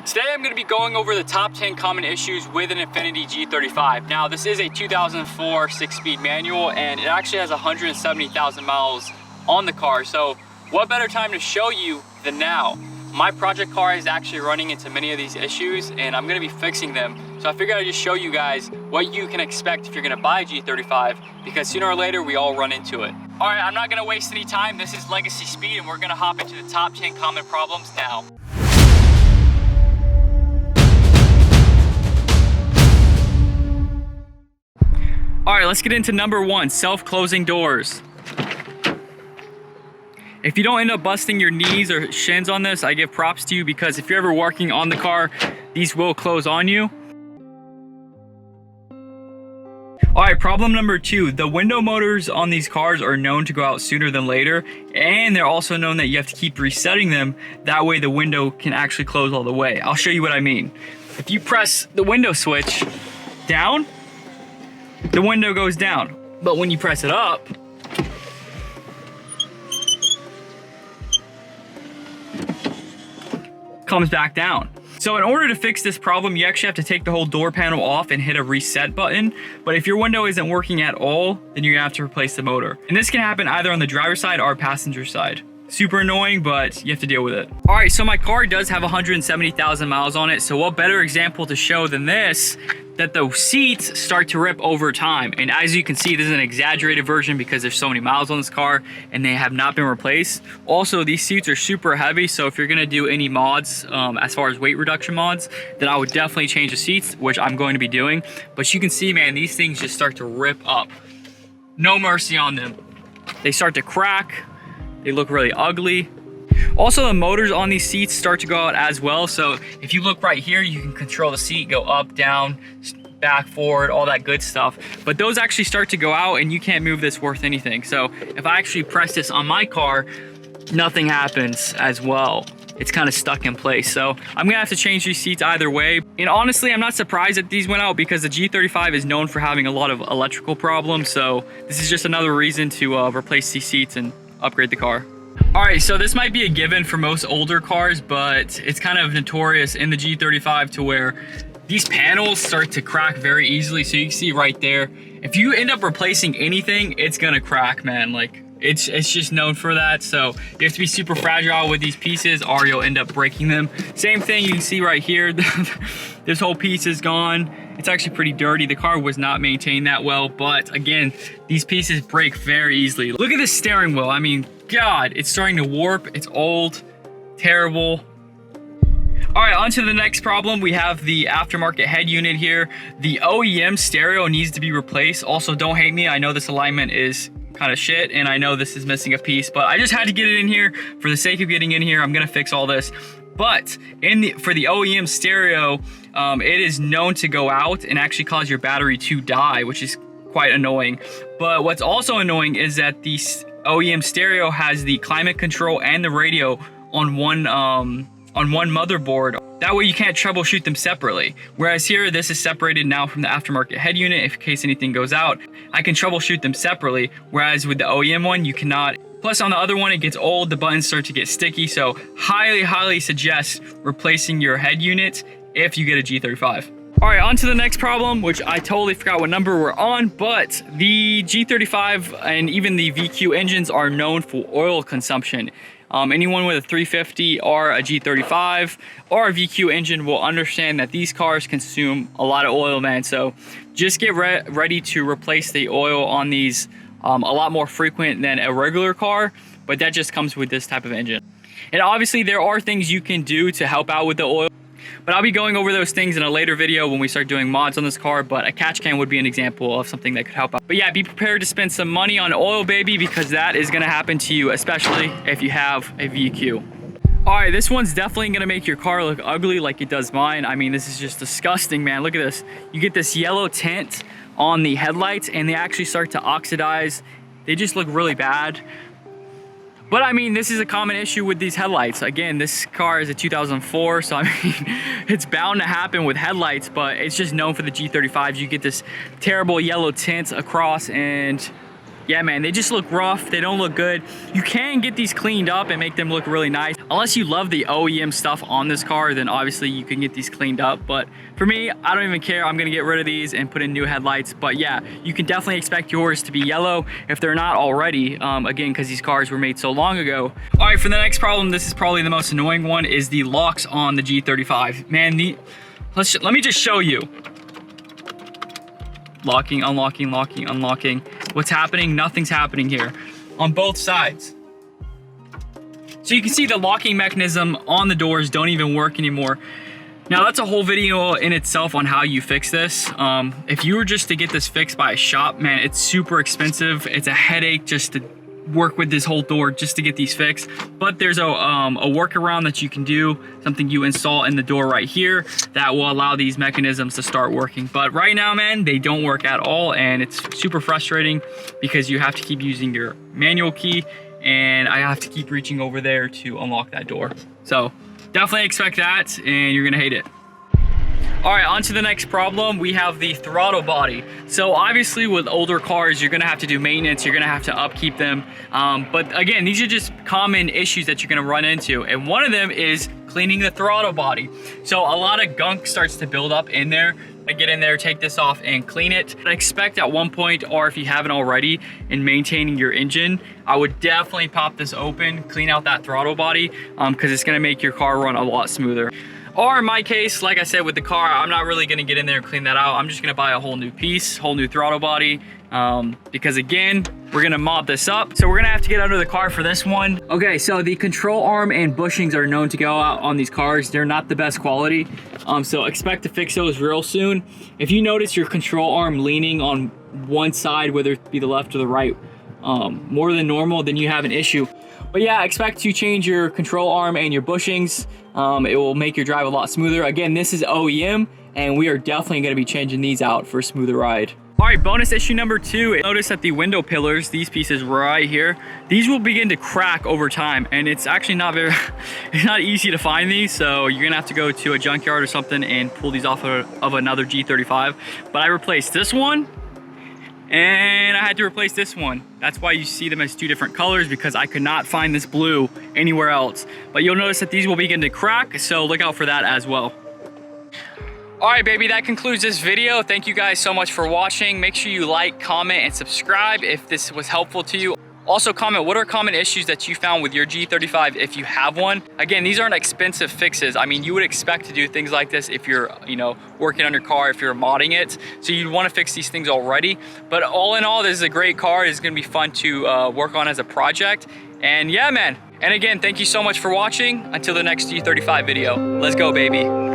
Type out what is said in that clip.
Today I'm going to be going over the top 10 common issues with an Infiniti G35. Now this is a 2004 6-speed manual and it actually has 170,000 miles on the car. So what better time to show you than now? My project car is actually running into many of these issues and I'm going to be fixing them. So I figured I'd just show you guys what you can expect if you're going to buy a G35, because sooner or later we all run into it. All right, I'm not going to waste any time. This is Legacy Speed and we're going to hop into the top 10 common problems now. All right, let's get into number one, self-closing doors. If you don't end up busting your knees or shins on this, I give props to you, because if you're ever working on the car, these will close on you. All right, problem number two, the window motors on these cars are known to go out sooner than later, and they're also known that you have to keep resetting them. That way the window can actually close all the way. I'll show you what I mean. If you press the window switch down, the window goes down, but when you press it up, comes back down. So in order to fix this problem, you actually have to take the whole door panel off and hit a reset button. But if your window isn't working at all, then you're gonna have to replace the motor. And this can happen either on the driver's side or passenger side. Super annoying, but you have to deal with it. All right, so my car does have 170,000 miles on it. So what better example to show than this, that the seats start to rip over time. And as you can see, this is an exaggerated version because there's so many miles on this car and they have not been replaced. Also, these seats are super heavy. So if you're gonna do any mods, as far as weight reduction mods, then I would definitely change the seats, which I'm going to be doing. But you can see, man, these things just start to rip up. No mercy on them. They start to crack. They look really ugly. Also, the motors on these seats start to go out as well. So if you look right here, you can control the seat, go up, down, back, forward, all that good stuff. But those actually start to go out and you can't move this worth anything. So if I actually press this on my car, nothing happens as well. It's kind of stuck in place. So I'm gonna have to change these seats either way. And honestly, I'm not surprised that these went out because the G35 is known for having a lot of electrical problems. So this is just another reason to replace these seats and upgrade the car. All right, so this might be a given for most older cars, but it's kind of notorious in the G35 to where these panels start to crack very easily. So you can see right there, if you end up replacing anything, it's gonna crack, man. Like it's just known for that. So you have to be super fragile with these pieces or you'll end up breaking them. Same thing, you can see right here, this whole piece is gone. It's actually pretty dirty. The car was not maintained that well, but again, these pieces break very easily. Look at this steering wheel. I mean, God, it's starting to warp. It's old, terrible. All right, on to the next problem. We have the aftermarket head unit here. The OEM stereo needs to be replaced. Also, don't hate me. I know this alignment is kind of shit and I know this is missing a piece, but I just had to get it in here. For the sake of getting in here, I'm gonna fix all this. But for the OEM stereo, it is known to go out and actually cause your battery to die, which is quite annoying. But what's also annoying is that the OEM stereo has the climate control and the radio on one motherboard. That way you can't troubleshoot them separately. Whereas here, this is separated now from the aftermarket head unit. In case anything goes out, I can troubleshoot them separately. Whereas with the OEM one, you cannot. Plus on the other one, it gets old, the buttons start to get sticky. So highly suggest replacing your head unit if you get a G35. All right, on to the next problem, which I totally forgot what number we're on, but the G35 and even the VQ engines are known for oil consumption. Anyone with a 350 or a G35 or a VQ engine will understand that these cars consume a lot of oil, man. So just get ready to replace the oil on these a lot more frequent than a regular car, but that just comes with this type of engine. And obviously there are things you can do to help out with the oil, but I'll be going over those things in a later video when we start doing mods on this car. But a catch can would be an example of something that could help out. But yeah, be prepared to spend some money on oil, baby, because that is gonna happen to you, especially if you have a VQ. All right, this one's definitely gonna make your car look ugly like it does mine. I mean, this is just disgusting, man. Look at this. You get this yellow tint on the headlights and they actually start to oxidize. They just look really bad. But I mean, this is a common issue with these headlights. Again, this car is a 2004, so I mean, it's bound to happen with headlights, but it's just known for the G35s. You get this terrible yellow tint across and yeah, man, they just look rough. They don't look good. You can get these cleaned up and make them look really nice. Unless you love the OEM stuff on this car, then obviously you can get these cleaned up. But for me, I don't even care. I'm gonna get rid of these and put in new headlights. But yeah, you can definitely expect yours to be yellow if they're not already, again, because these cars were made so long ago. All right, for the next problem, this is probably the most annoying one, is the locks on the G35. Man, let me just show you. Locking, unlocking, locking, unlocking. What's happening? Nothing's happening here on both sides. So you can see the locking mechanism on the doors don't even work anymore. Now that's a whole video in itself on how you fix this. If you were just to get this fixed by a shop, man, it's super expensive. It's a headache just to work with this whole door just to get these fixed. But there's a workaround that you can do, something you install in the door right here that will allow these mechanisms to start working. But right now, man, they don't work at all, and it's super frustrating because you have to keep using your manual key, and I have to keep reaching over there to unlock that door. So definitely expect that, and you're gonna hate it. All right, on to the next problem. We have the throttle body. So obviously with older cars, you're gonna have to do maintenance, you're gonna have to upkeep them. But again, these are just common issues that you're gonna run into. And one of them is cleaning the throttle body. So a lot of gunk starts to build up in there. I get in there, take this off and clean it. I expect at one point, or if you haven't already, in maintaining your engine, I would definitely pop this open, clean out that throttle body, because it's gonna make your car run a lot smoother. Or in my case, like I said with the car, I'm not really gonna get in there and clean that out. I'm just gonna buy a whole new piece, whole new throttle body, because again, we're gonna mod this up. So we're gonna have to get under the car for this one. Okay, so the control arm and bushings are known to go out on these cars. They're not the best quality, so expect to fix those real soon. If you notice your control arm leaning on one side, whether it be the left or the right, more than normal, then you have an issue. But yeah, expect to change your control arm and your bushings. It will make your drive a lot smoother. Again, this is OEM, and we are definitely gonna be changing these out for a smoother ride. All right, bonus issue number 2. Notice that the window pillars, these pieces right here, these will begin to crack over time, and it's actually not it's not easy to find these, so you're gonna have to go to a junkyard or something and pull these off of another G35. But I replaced this one, and I had to replace this one. That's why you see them as 2 different colors, because I could not find this blue anywhere else. But you'll notice that these will begin to crack, so look out for that as well. All right, baby, that concludes this video. Thank you guys so much for watching. Make sure you like, comment, and subscribe if this was helpful to you. Also comment, what are common issues that you found with your G35 if you have one? Again, these aren't expensive fixes. I mean, you would expect to do things like this if you're, working on your car, if you're modding it. So you'd want to fix these things already. But all in all, this is a great car. It's gonna be fun to work on as a project. And yeah, man. And again, thank you so much for watching. Until the next G35 video. Let's go, baby.